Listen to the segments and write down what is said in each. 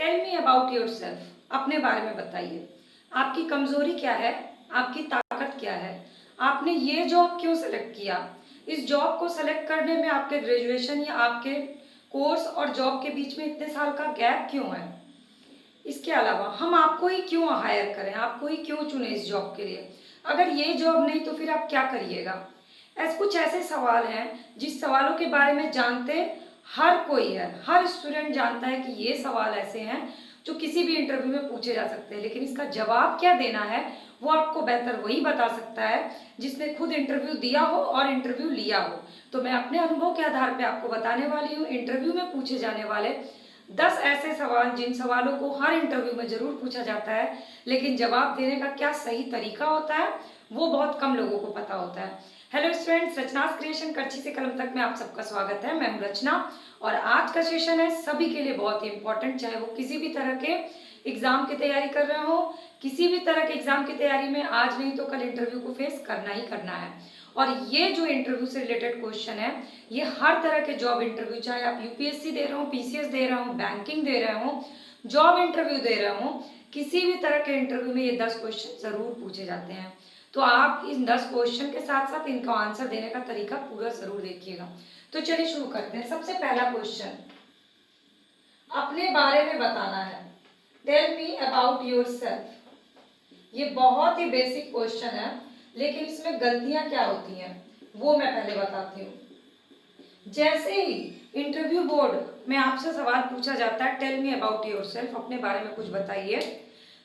Tell me about yourself, अपने बारे में बताइए। आपकी कमजोरी क्या है, आपकी ताकत क्या है, आपने ये जॉब क्यों सेलेक्ट किया, इस जॉब को सेलेक्ट करने में आपके ग्रेजुएशन या आपके कोर्स और जॉब के बीच में इतने साल का गैप क्यों है। इसके अलावा हम आपको ही क्यों हायर करें, आपको ही क्यों चुने इस जॉब के लिए, अगर ये जॉब नहीं तो फिर आप क्या करिएगा। ऐसे कुछ ऐसे सवाल हैं जिस सवालों के बारे में जानते हर कोई है, हर स्टूडेंट जानता है कि ये सवाल ऐसे हैं जो किसी भी इंटरव्यू में पूछे जा सकते हैं, लेकिन इसका जवाब क्या देना है वो आपको बेहतर वही बता सकता है जिसने खुद इंटरव्यू दिया हो और इंटरव्यू लिया हो। तो मैं अपने अनुभव के आधार पर आपको बताने वाली हूँ इंटरव्यू में पूछे जाने वाले 10 ऐसे सवाल जिन सवालों को हर इंटरव्यू में जरूर पूछा जाता है, लेकिन जवाब देने का क्या सही तरीका होता है वो बहुत कम लोगों को पता होता है। हेलो स्टूडेंट्स, रचनास क्रिएशन कच्ची से कलम तक में आप सबका स्वागत है। मैं हूं रचना और आज का सेशन है सभी के लिए बहुत ही इंपॉर्टेंट, चाहे वो किसी भी तरह के एग्जाम की तैयारी कर रहे हो, किसी भी तरह के एग्जाम की तैयारी में आज नहीं तो कल इंटरव्यू को फेस करना ही करना है। और ये जो इंटरव्यू से रिलेटेड क्वेश्चन है ये हर तरह के जॉब इंटरव्यू, चाहे आप यूपीएससी दे रहे हो, पीसीएस दे रहे हो, बैंकिंग दे रहे हो, जॉब इंटरव्यू दे रहे हो, किसी भी तरह के इंटरव्यू में ये 10 क्वेश्चन जरूर पूछे जाते हैं। तो आप इन 10 क्वेश्चन के साथ साथ इनका आंसर देने का तरीका पूरा जरूर देखिएगा। तो चलिए शुरू करते हैं। सबसे पहला क्वेश्चन अपने बारे में बताना है। Tell me about yourself. ये बहुत ही बेसिक क्वेश्चन है, लेकिन इसमें गलतियां क्या होती हैं वो मैं पहले बताती हूँ। जैसे ही इंटरव्यू बोर्ड में आपसे सवाल पूछा जाता है टेल मी अबाउट योरसेल्फ, अपने बारे में कुछ बताइए,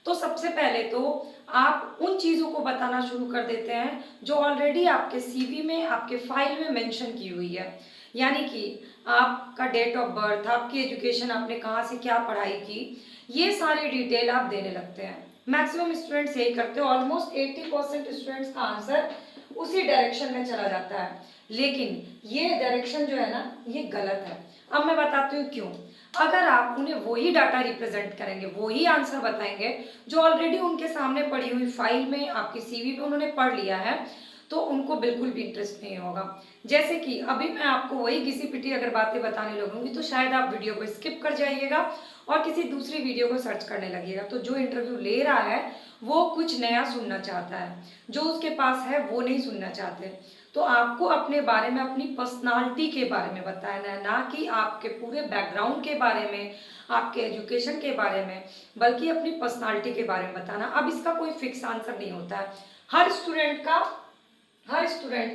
तो सबसे पहले तो आप उन चीजों को बताना शुरू कर देते हैं जो ऑलरेडी आपके सीवी में, आपके फाइल में मेंशन की हुई है। यानी कि आपका डेट ऑफ बर्थ, आपकी एजुकेशन, आपने कहाँ से क्या पढ़ाई की, ये सारी डिटेल आप देने लगते हैं। मैक्सिमम स्टूडेंट्स यही करते हैं, ऑलमोस्ट 80% स्टूडेंट्स का आंसर उसी डायरेक्शन में चला जाता है, लेकिन ये डायरेक्शन जो है ना ये गलत है। अब मैं बताती हूँ क्यों। अगर आप उन्हें वही डाटा रिप्रेजेंट करेंगे, वही आंसर बताएंगे जो ऑलरेडी उनके सामने पड़ी हुई फाइल में, आपकी सीवी पे उन्होंने पढ़ लिया है, तो उनको बिल्कुल भी इंटरेस्ट नहीं होगा। जैसे कि अभी मैं आपको वही घिसी पिटी अगर बातें बताने लगूंगी तो शायद आप वीडियो को स्किप कर जाइएगा और किसी दूसरी वीडियो को सर्च करने लगिएगा। तो जो इंटरव्यू ले रहा है वो कुछ नया सुनना चाहता है, जो उसके पास है वो नहीं सुनना चाहते। तो आपको अपने बारे में, अपनी पर्सनालिटी के बारे में बताना है, ना कि आपके पूरे बैकग्राउंड के बारे में, आपके एजुकेशन के बारे में, बल्कि अपनी पर्सनालिटी के बारे में बताना। अब इसका कोई फिक्स आंसर नहीं होता है। हर स्टूडेंट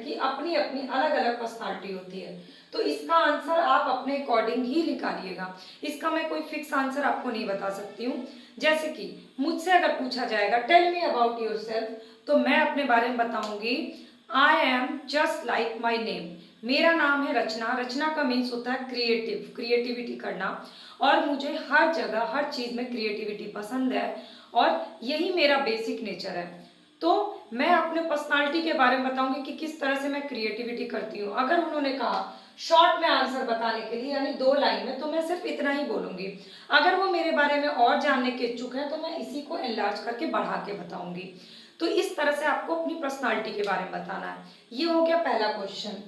की अपनी अपनी अलग अलग पर्सनालिटी होती है, तो इसका आंसर आप अपने अकॉर्डिंग ही निकालिएगा। इसका मैं कोई फिक्स आंसर आपको नहीं बता सकती हूँ। जैसे कि मुझसे अगर पूछा जाएगा टेल मी अबाउट योरसेल्फ, तो मैं अपने बारे में बताऊंगी I am just like my name. मेरा नाम है रचना। रचना का मीन्स होता है क्रिएटिव, क्रिएटिविटी करना, और मुझे हर जगह हर चीज में क्रिएटिविटी पसंद है और यही मेरा बेसिक नेचर है। तो मैं अपने पर्सनालिटी के बारे में बताऊंगी कि किस तरह से मैं क्रिएटिविटी करती हूँ। अगर उन्होंने कहा शॉर्ट में आंसर बताने के लिए, यानी 2 लाइन में, तो मैं सिर्फ इतना ही बोलूंगी। अगर वो मेरे बारे में और जानने के इच्छुक है तो मैं इसी को एनलार्ज करके बढ़ा के बताऊंगी। तो इस तरह से आपको अपनी पर्सनालिटी के बारे में बताना है। ये हो गया पहला क्वेश्चन।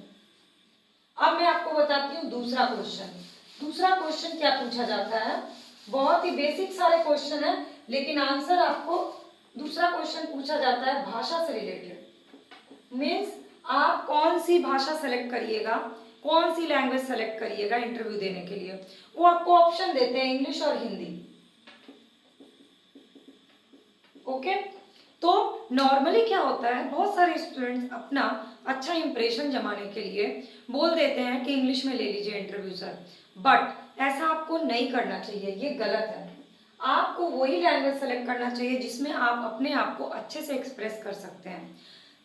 अब मैं आपको बताती हूँ दूसरा क्वेश्चन। दूसरा क्वेश्चन क्या पूछा जाता है, बहुत ही बेसिक सारे क्वेश्चन है, लेकिन आंसर आपको दूसरा क्वेश्चन पूछा जाता है भाषा से रिलेटेड। मीन्स आप कौन सी भाषा सेलेक्ट करिएगा, कौन सी लैंग्वेज सेलेक्ट करिएगा इंटरव्यू देने के लिए। वो आपको ऑप्शन देते हैं इंग्लिश और हिंदी। ओके, तो नॉर्मली क्या होता है, बहुत सारे स्टूडेंट्स अपना अच्छा इंप्रेशन जमाने के लिए बोल देते हैं कि इंग्लिश में ले लीजिए इंटरव्यू सर, बट ऐसा आपको नहीं करना चाहिए, ये गलत है। आपको वही लैंग्वेज सेलेक्ट करना चाहिए जिसमें आप अपने आप को अच्छे से एक्सप्रेस कर सकते हैं।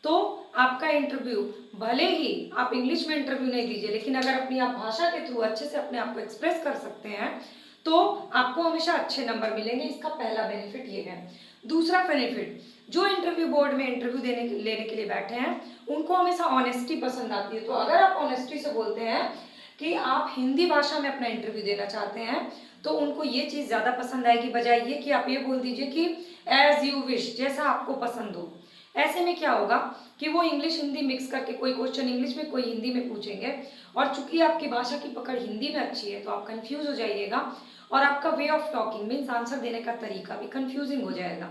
तो आपका इंटरव्यू भले ही आप इंग्लिश में इंटरव्यू नहीं दीजिए, लेकिन अगर अपनी आप भाषा के थ्रू अच्छे से अपने आप को एक्सप्रेस कर सकते हैं तो आपको हमेशा अच्छे नंबर मिलेंगे। इसका पहला बेनिफिट ये है। दूसरा बेनिफिट, जो इंटरव्यू बोर्ड में इंटरव्यू लेने के लिए बैठे हैं उनको हमेशा ऑनेस्टी पसंद आती है। तो अगर आप ऑनेस्टी से बोलते हैं कि आप हिंदी भाषा में अपना इंटरव्यू देना चाहते हैं तो उनको ये चीज़ ज़्यादा पसंद आएगी, बजाय ये कि आप ये बोल दीजिए कि एज यू विश, जैसा आपको पसंद हो। ऐसे में क्या होगा कि वो इंग्लिश हिंदी मिक्स करके कोई क्वेश्चन इंग्लिश में कोई हिंदी में पूछेंगे, और चूंकि आपकी भाषा की पकड़ हिंदी में अच्छी है तो आप कंफ्यूज हो जाइएगा और आपका way of talking means answer देने का तरीका भी कंफ्यूजिंग हो जाएगा,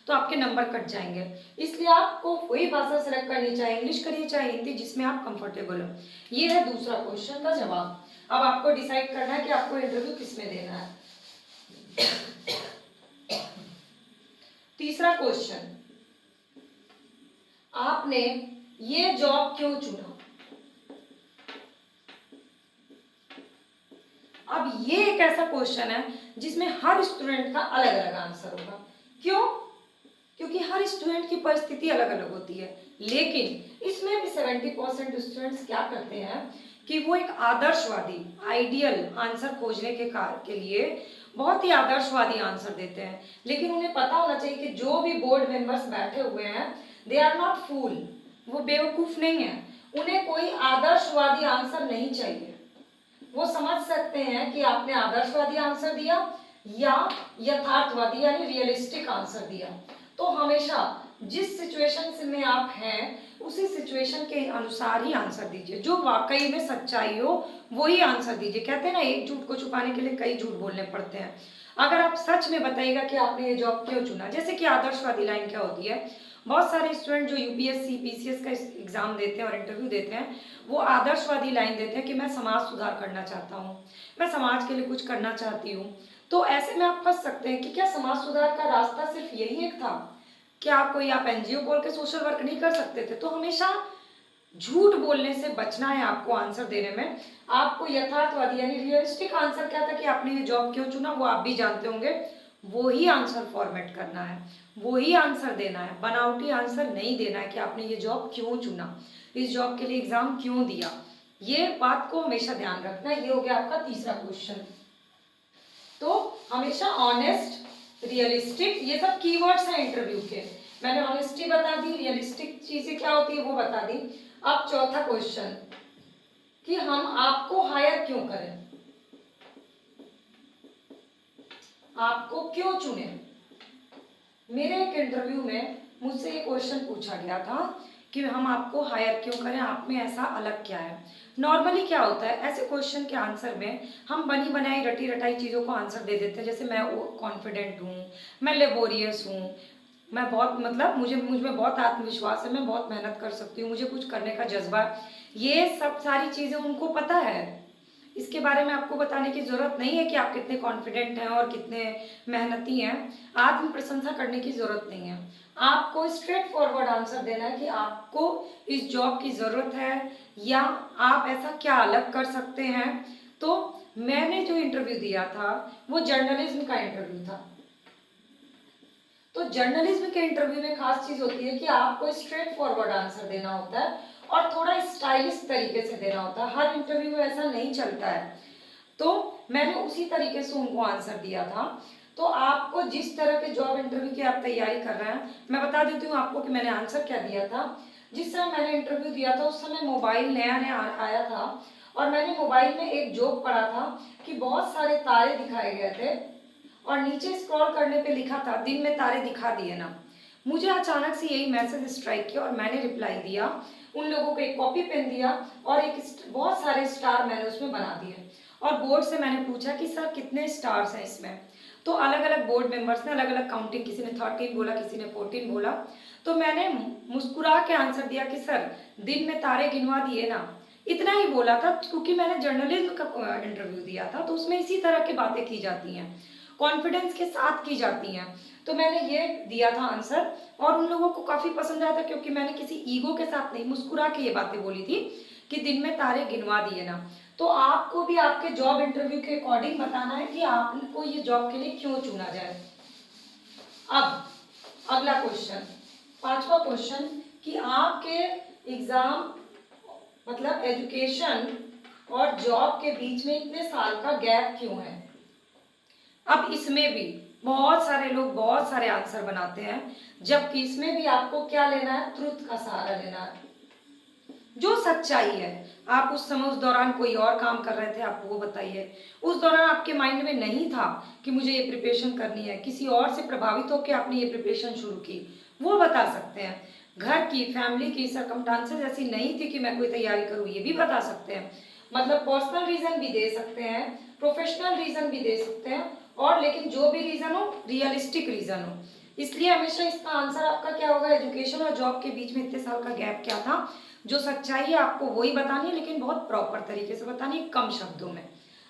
तो आपके नंबर कट जाएंगे। इसलिए आपको वही भाषा सेलेक्ट करनी, चाहे इंग्लिश करिए चाहे हिंदी, जिसमें आप कंफर्टेबल हो। ये है दूसरा क्वेश्चन का जवाब। अब आपको डिसाइड करना है कि आपको इंटरव्यू किसमें देना है। तीसरा क्वेश्चन, आपने ये जॉब क्यों चुना? अब ये एक ऐसा क्वेश्चन है जिसमें हर स्टूडेंट का अलग अलग आंसर होगा। क्यों? क्योंकि हर स्टूडेंट की परिस्थिति अलग अलग होती है। लेकिन इसमें भी 70% स्टूडेंट्स क्या करते हैं कि वो एक आदर्शवादी आइडियल आंसर खोजने के लिए बहुत ही आदर्शवादी आंसर देते हैं। लेकिन उन्हें पता होना चाहिए कि जो भी बोर्ड मेंबर्स बैठे हुए हैं दे आर नॉट फूल, वो बेवकूफ नहीं है। उन्हें कोई आदर्शवादी आंसर नहीं चाहिए। वो समझ सकते हैं कि आपने आदर्शवादी आंसर दिया या यथार्थवादी यानी रियलिस्टिक आंसर दिया। तो हमेशा जिस सिचुएशन में आप हैं उसी सिचुएशन के अनुसार ही आंसर दीजिए। जो वाकई में सच्चाई हो वही आंसर दीजिए। कहते हैं ना, एक झूठ को छुपाने के लिए कई झूठ बोलने पड़ते हैं। अगर आप सच में बताइएगा कि आपने ये जॉब क्यों चुना, जैसे कि आदर्शवादी लाइन क्या होती है, बहुत सारे स्टूडेंट जो यूपीएससी पीसीएस का एग्जाम देते हैं और इंटरव्यू देते हैं, वो आदर्शवादी लाइन देते हैं कि मैं समाज सुधार करना चाहता हूँ, मैं समाज के लिए कुछ करना चाहती हूँ। तो ऐसे में आप फंस सकते हैं कि क्या समाज सुधार का रास्ता सिर्फ यही एक था? क्या आप एनजीओ बोल के सोशल वर्क नहीं कर सकते थे? तो हमेशा झूठ बोलने से बचना है आपको आंसर देने में। आपको यथार्थवादी यानी रियलिस्टिक आंसर क्या था कि आपने ये जॉब क्यों चुना, वो आप भी जानते होंगे, वो ही आंसर फॉर्मेट करना है, वो ही आंसर देना है। बनावटी आंसर नहीं देना है कि आपने ये जॉब क्यों चुना, इस जॉब के लिए एग्जाम क्यों दिया। ये बात को हमेशा ध्यान रखना है। ये हो गया आपका तीसरा क्वेश्चन। तो हमेशा ऑनेस्ट, रियलिस्टिक, ये सब कीवर्ड्स हैं इंटरव्यू के। मैंने ऑनेस्टी बता दी, रियलिस्टिक चीजें क्या होती है वो बता दी। अब चौथा क्वेश्चन कि हम आपको हायर क्यों करें, आपको क्यों चुने। मेरे एक इंटरव्यू में मुझसे ये क्वेश्चन पूछा गया था कि हम आपको हायर क्यों करें, आप में ऐसा अलग क्या है। नॉर्मली क्या होता है, ऐसे क्वेश्चन के आंसर में हम बनी बनाई रटी रटाई चीज़ों को आंसर दे देते हैं। जैसे मैं कॉन्फिडेंट हूँ, मैं लेबोरियस हूँ, मैं बहुत मुझ में बहुत आत्मविश्वास है, मैं बहुत मेहनत कर सकती हूँ, मुझे कुछ करने का जज्बा। ये सब सारी चीज़ें उनको पता है। इसके बारे में आपको बताने की ज़रूरत नहीं है कि आप कितने कॉन्फिडेंट हैं और कितने मेहनती हैं। आत्म प्रशंसा करने की ज़रूरत नहीं है। आपको स्ट्रेट फॉरवर्ड आंसर देना है कि आपको इस जॉब की ज़रूरत है या आप ऐसा क्या अलग कर सकते हैं। तो मैंने जो इंटरव्यू दिया था वो जर्नलिज्म का इंटरव्यू था। तो जर्नलिज्म के इंटरव्यू में खास चीज़ होती है कि आपको स्ट्रेट फॉरवर्ड आंसर देना होता है और थोड़ा स्टाइलिश तरीके से देना होता है। हर इंटरव्यू में ऐसा नहीं चलता है। तो मैंने उसी तरीके से उनको आंसर दिया था। तो आपको जिस तरह के जॉब इंटरव्यू की आप तैयारी कर रहे हैं, मैं बता देती हूँ आपको कि मैंने आंसर क्या दिया था। जिस समय मैंने इंटरव्यू दिया था उस समय मोबाइल नया नया आया था और मैंने मोबाइल में एक जोक पढ़ा था कि बहुत सारे तारे दिखाए गए थे और नीचे स्क्रॉल करने पे लिखा था दिन में तारे दिखा दिए ना। मुझे अचानक से यही मैसेज स्ट्राइक किया और मैंने रिप्लाई दिया। उन लोगों को एक कॉपी पेन दिया और बहुत सारे स्टार मैंने उसमें बना दिए और बोर्ड से मैंने पूछा कि सर कितने स्टार्स हैं इसमें। तो अलग अलग बोर्ड मेंबर्स ने अलग अलग काउंटिंग, किसी ने 13 बोला, किसी ने 14 बोला। तो मैंने मुस्कुरा के आंसर दिया कि सर दिन में तारे गिनवा दिए ना। इतना ही बोला था क्योंकि मैंने जर्नलिज्म का इंटरव्यू दिया था तो उसमें इसी तरह की बातें की जाती हैं, कॉन्फिडेंस के साथ की जाती हैं। तो मैंने ये दिया था आंसर और उन लोगों को काफ़ी पसंद आया था क्योंकि मैंने किसी ईगो के साथ नहीं, मुस्कुरा के ये बातें बोली थी कि दिन में तारे गिनवा दिए ना। तो आपको भी आपके जॉब इंटरव्यू के अकॉर्डिंग बताना है कि आपको ये जॉब के लिए क्यों चुना जाए। अब अगला क्वेश्चन, पांचवा क्वेश्चन कि आपके एग्जाम मतलब एजुकेशन और जॉब के बीच में इतने साल का गैप क्यों है। अब इसमें भी बहुत सारे लोग बहुत सारे आंसर बनाते हैं, जबकि इसमें भी आपको क्या लेना है, ट्रुथ का सहारा लेना है। जो सच्चाई है, आप उस समय उस दौरान कोई और काम कर रहे थे, आप वो बताइए। उस दौरान आपके माइंड में नहीं था कि मुझे ये प्रिपरेशन करनी है, किसी और से प्रभावित होकर आपने ये प्रिपरेशन शुरू की, वो बता सकते हैं। घर की फैमिली की सर्कमस्टांसेस ऐसी नहीं थी कि मैं कोई तैयारी करूँ, ये भी बता सकते हैं। मतलब पर्सनल रीजन भी दे सकते हैं, प्रोफेशनल रीजन भी दे सकते हैं, और लेकिन जो भी रीजन हो रियलिस्टिक रीजन हो। इसलिए हमेशा इसका आंसर आपका क्या होगा, एजुकेशन और जॉब के बीच में इतने साल का गैप क्या था, जो सच्चाई है आपको वही बतानी है, लेकिन बहुत प्रॉपर तरीके से बतानी है, कम शब्दों में।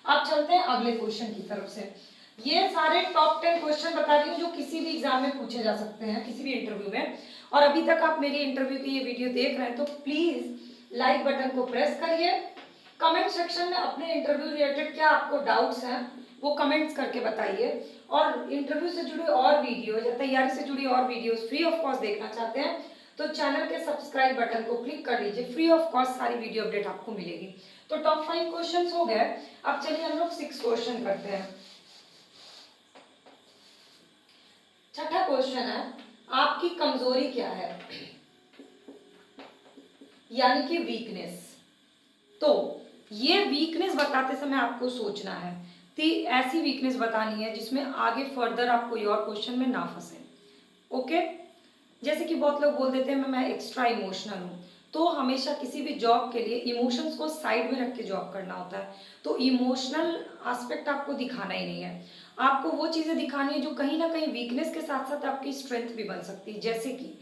अब चलते हैं अगले क्वेश्चन की तरफ से। ये सारे टॉप 10 क्वेश्चन बता रही हूँ जो किसी भी एग्जाम में पूछे जा सकते हैं, किसी भी इंटरव्यू में। और अभी तक आप मेरी इंटरव्यू की ये वीडियो देख रहे हैं तो प्लीज लाइक बटन को प्रेस करिए। कमेंट सेक्शन में अपने इंटरव्यू रिलेटेड क्या आपको डाउट्स हैं वो कमेंट्स करके बताइए। और इंटरव्यू से जुड़े और वीडियो या तैयारी से जुड़ी और वीडियोस फ्री ऑफ कॉस्ट देखना चाहते हैं तो चैनल के सब्सक्राइब बटन को क्लिक कर लीजिए, फ्री ऑफ कॉस्ट सारी वीडियो अपडेट आपको मिलेगी। तो टॉप 5 क्वेश्चन हो गए। अब चलिए हम लोग 6 क्वेश्चन करते हैं। छठा क्वेश्चन है, आपकी कमजोरी क्या है, यानी कि वीकनेस। तो ये वीकनेस बताते समय आपको सोचना है कि ऐसी वीकनेस बतानी है जिसमें आगे फर्दर आप कोई और क्वेश्चन में ना फंसे। ओके, जैसे कि बहुत लोग बोल देते हैं मैं एक्स्ट्रा इमोशनल हूँ, तो हमेशा किसी भी जॉब के लिए इमोशंस को साइड में रख के जॉब करना होता है। तो इमोशनल एस्पेक्ट आपको दिखाना ही नहीं है, आपको वो चीज़ें दिखानी है जो कहीं ना कहीं वीकनेस के साथ साथ आपकी स्ट्रेंथ भी बन सकती है। जैसे कि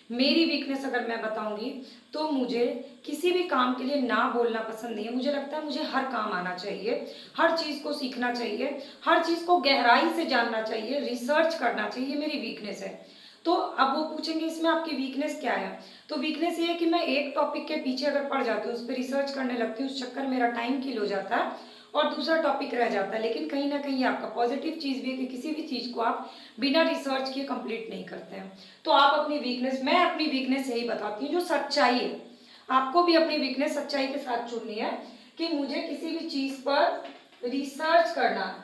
मेरी वीकनेस अगर मैं बताऊंगी तो मुझे किसी भी काम के लिए ना बोलना पसंद नहीं है। मुझे लगता है मुझे हर काम आना चाहिए, हर चीज़ को सीखना चाहिए, हर चीज़ को गहराई से जानना चाहिए, रिसर्च करना चाहिए, मेरी वीकनेस है। तो अब वो पूछेंगे इसमें आपकी वीकनेस क्या है, तो वीकनेस ये है कि मैं एक टॉपिक के पीछे अगर पड़ जाती हूँ, उस पर रिसर्च करने लगती हूँ, उस चक्कर में मेरा टाइम किल हो जाता है और दूसरा टॉपिक रह जाता है। लेकिन कहीं ना कहीं आपका पॉजिटिव चीज़ भी है कि किसी भी चीज़ को आप बिना रिसर्च किए कंप्लीट नहीं करते हैं। तो आप अपनी वीकनेस, मैं अपनी वीकनेस यही बताती हूँ जो सच्चाई है, आपको भी अपनी वीकनेस सच्चाई के साथ चुननी है कि मुझे किसी भी चीज़ पर रिसर्च करना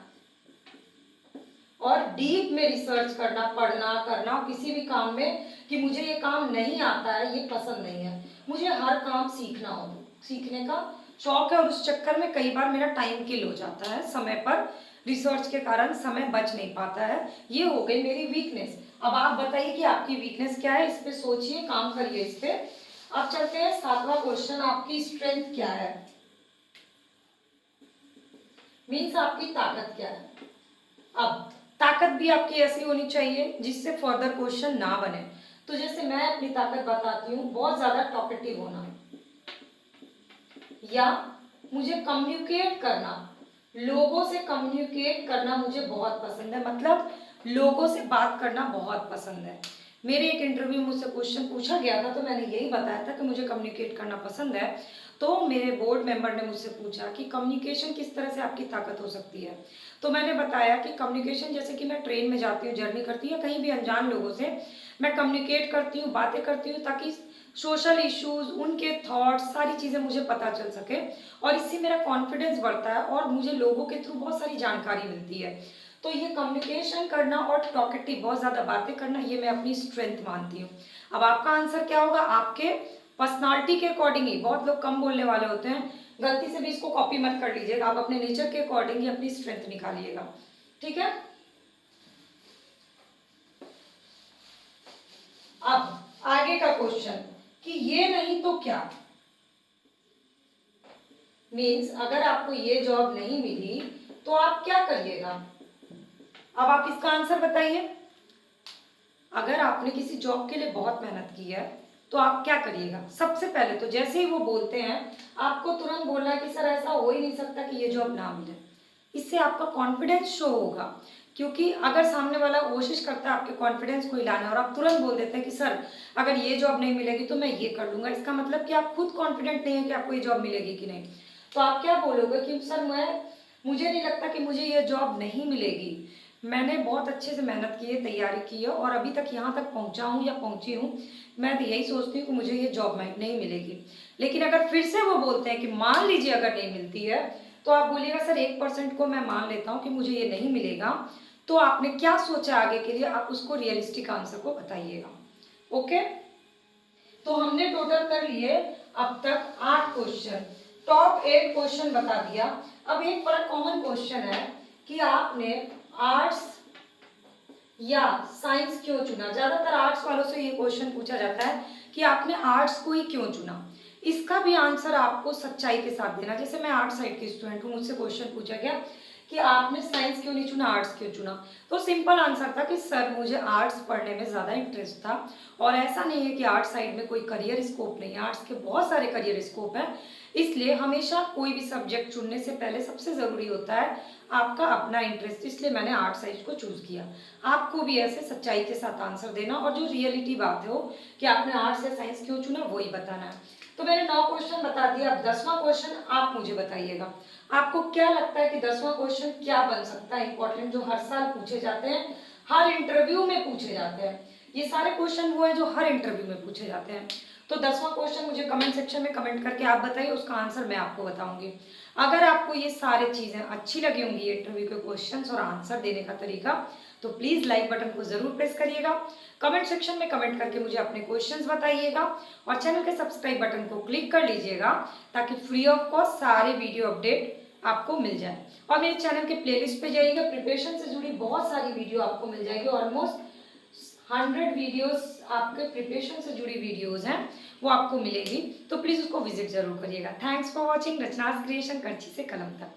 और डीप में रिसर्च करना, पढ़ना करना, किसी भी काम में कि मुझे ये काम नहीं आता है, ये पसंद नहीं है। मुझे हर काम सीखना हो, सीखने का शौक है और उस चक्कर में कई बार मेरा टाइम किल हो जाता है, समय पर रिसर्च के कारण समय बच नहीं पाता है। ये हो गई मेरी वीकनेस। अब आप बताइए कि आपकी वीकनेस क्या है, इस पे सोचिए, काम करिए इस पे। अब चलते हैं 7वां क्वेश्चन, आपकी स्ट्रेंथ क्या है, मीन्स आपकी ताकत क्या है। अब ताकत भी आपकी ऐसी होनी चाहिए जिससे फर्दर क्वेश्चन ना बने। तो जैसे मैं अपनी ताकत बताती हूँ, बहुत ज्यादा टॉकेटिव होना, या मुझे कम्युनिकेट करना, लोगों से कम्युनिकेट करना मुझे बहुत पसंद है, मतलब लोगों से बात करना बहुत पसंद है। मेरे एक इंटरव्यू में मुझसे क्वेश्चन पूछा गया था तो मैंने यही बताया था कि मुझे कम्युनिकेट करना पसंद है। तो मेरे बोर्ड मेंबर ने मुझसे पूछा कि कम्युनिकेशन किस तरह से आपकी ताकत हो सकती है। तो मैंने बताया कि कम्युनिकेशन जैसे कि मैं ट्रेन में जाती हूँ, जर्नी करती हूँ, कहीं भी अनजान लोगों से मैं कम्युनिकेट करती हूँ, बातें करती हूँ, ताकि सोशल इश्यूज, उनके थॉट्स, सारी चीज़ें मुझे पता चल सके और इससे मेरा कॉन्फिडेंस बढ़ता है और मुझे लोगों के थ्रू बहुत सारी जानकारी मिलती है। तो ये कम्युनिकेशन करना और टॉकेटिव, बहुत ज़्यादा बातें करना, ये मैं अपनी स्ट्रेंथ मानती हूँ। अब आपका आंसर क्या होगा, आपके पर्सनालिटी के अकॉर्डिंग ही, बहुत लोग कम बोलने वाले होते हैं, गलती से भी इसको कॉपी मत कर लीजिएगा, आप अपने नेचर के अकॉर्डिंग ही अपनी स्ट्रेंथ निकालिएगा, ठीक है। अब आगे का क्वेश्चन कि ये नहीं तो क्या, मीन्स अगर आपको ये जॉब नहीं मिली तो आप क्या करिएगा। अब आप इसका आंसर बताइए। अगर आपने किसी जॉब के लिए बहुत मेहनत की है तो आप क्या करिएगा। सबसे पहले तो जैसे ही वो बोलते हैं आपको तुरंत बोलना है कि सर ऐसा हो ही नहीं सकता कि ये जॉब ना मिले। इससे आपका कॉन्फिडेंस शो होगा, क्योंकि अगर सामने वाला कोशिश करता है आपके कॉन्फिडेंस को हिलाना और आप तुरंत बोल देते हैं कि सर अगर ये जॉब नहीं मिलेगी तो मैं ये कर लूंगा, इसका मतलब कि आप खुद कॉन्फिडेंट नहीं है कि आपको ये जॉब मिलेगी कि नहीं। तो आप क्या बोलोगे कि सर मुझे नहीं लगता कि मुझे ये जॉब नहीं मिलेगी, मैंने बहुत अच्छे से मेहनत की है, तैयारी की है और अभी तक यहाँ तक पहुँचा हूँ या पहुँची हूँ, मैं तो यही सोचती हूँ कि मुझे ये जॉब नहीं मिलेगी। लेकिन अगर फिर से वो बोलते हैं कि मान लीजिए अगर नहीं मिलती है, तो आप बोलिएगा सर 1% को मैं मान लेता हूँ कि मुझे ये नहीं मिलेगा, तो आपने क्या सोचा आगे के लिए, आप उसको रियलिस्टिक आंसर को बताइएगा। ओके, तो हमने टोटल कर लिए अब तक 8 क्वेश्चन, टॉप 8 क्वेश्चन बता दिया। अब एक बड़ा कॉमन क्वेश्चन है कि आपने आर्ट्स या साइंस क्यों चुना। ज्यादातर आर्ट्स वालों से ये क्वेश्चन पूछा जाता है कि आपने आर्ट्स को ही क्यों चुना। इसका भी आंसर आपको सच्चाई के साथ देना। जैसे मैं आर्ट साइड की स्टूडेंट हूँ, मुझसे क्वेश्चन पूछा गया कि आपने साइंस क्यों नहीं चुना, आर्ट्स क्यों चुना, तो सिंपल आंसर था कि सर मुझे आर्ट्स पढ़ने में ज़्यादा इंटरेस्ट था, और ऐसा नहीं है कि आर्ट साइड में कोई करियर स्कोप नहीं है, आर्ट्स के बहुत सारे करियर स्कोप हैं। इसलिए हमेशा कोई भी सब्जेक्ट चुनने से पहले सबसे ज़रूरी होता है आपका अपना इंटरेस्ट, इसलिए मैंने आर्ट साइड को चूज़ किया। आपको भी ऐसे सच्चाई के साथ आंसर देना, और जो रियलिटी बात हो कि आपने आर्ट्स या साइंस क्यों चुना वही बताना है। तो मैंने 9 क्वेश्चन बता दिया, अब 10वां क्वेश्चन आप मुझे बताइएगा। आपको क्या लगता है कि 10वां क्वेश्चन क्या बन सकता है इंपॉर्टेंट, जो हर साल पूछे जाते हैं, हर इंटरव्यू में पूछे जाते हैं। ये सारे क्वेश्चन वो हैं जो हर इंटरव्यू में पूछे जाते हैं। तो 10वां क्वेश्चन मुझे कमेंट सेक्शन में कमेंट करके आप बताइए, उसका आंसर मैं आपको बताऊंगी। अगर आपको ये सारी चीजें अच्छी लगी होंगी, इंटरव्यू के क्वेश्चंस और आंसर देने का तरीका, तो प्लीज लाइक बटन को जरूर प्रेस करिएगा। कमेंट सेक्शन में कमेंट करके मुझे अपने क्वेश्चंस बताइएगा, और चैनल के सब्सक्राइब बटन को क्लिक कर लीजिएगा ताकि फ्री ऑफ कॉस्ट सारे वीडियो अपडेट आपको मिल जाए। और मेरे चैनल के प्लेलिस्ट पे जाइएगा, प्रिपरेशन से जुड़ी बहुत सारी वीडियो आपको मिल जाएगी, ऑलमोस्ट 100 वीडियोस आपके प्रिपरेशन से जुड़ी वीडियोस हैं वो आपको मिलेगी, तो प्लीज उसको विजिट जरूर करिएगा। थैंक्स फॉर वॉचिंग रचनास क्रिएशन, करची से कलम तक।